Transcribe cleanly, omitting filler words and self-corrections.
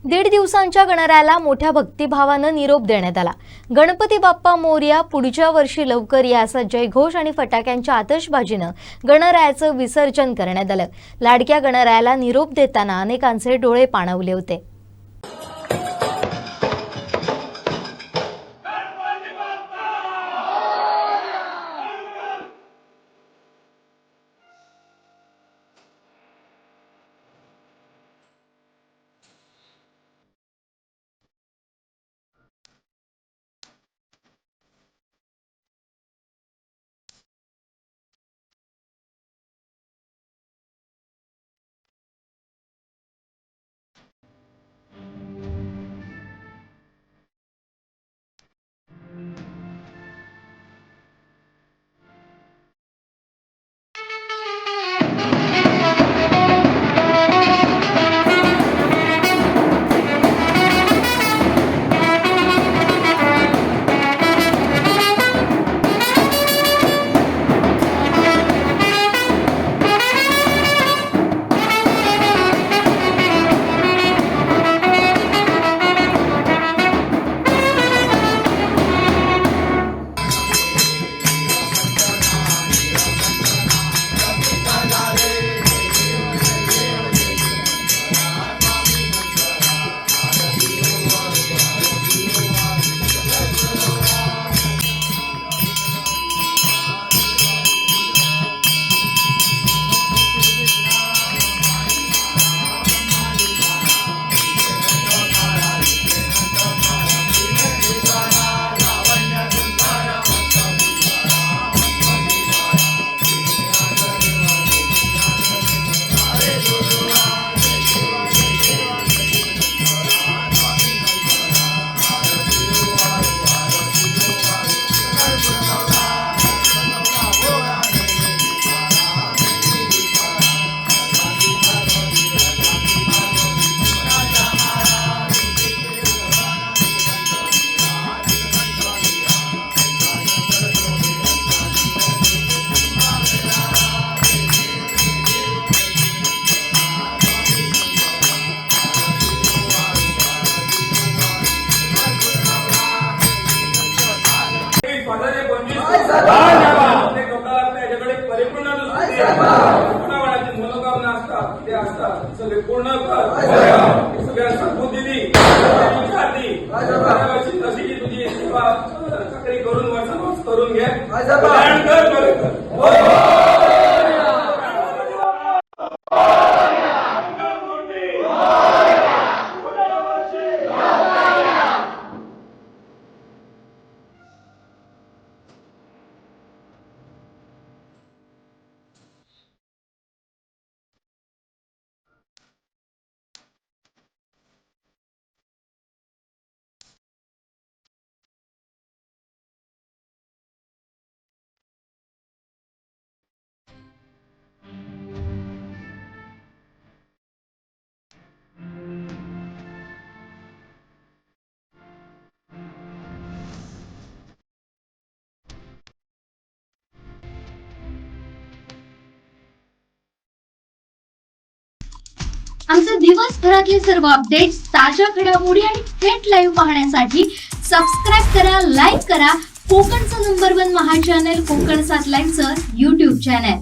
दीड दिवसांच्या गणरायाला मोठ्या भक्तिभावानं निरोप देण्यात आला। गणपती बाप्पा मोरया, पुढच्या वर्षी लवकर या असा जयघोष आणि फटाक्यांच्या आतषबाजीनं गणरायाचं विसर्जन करण्यात आलं। लाडक्या गणरायाला निरोप देताना अनेकांचे डोळे पाणावले होते। सगळे पूर्ण कर सगळ्यांना बुद्धी तशी की तुझी सेवा चाकरी करून वर्षानुवर्ष करून घे। आमचे दिवसभरातले सर्व अपडेट्स, ताज्या घडामोडी आणि थेट लाईव्ह पाहण्यासाठी सबस्क्राईब करा, लाईक करा कोकणचं नंबर 1 महा चॅनल कोकण 7 लाईव्हचं YouTube चॅनल।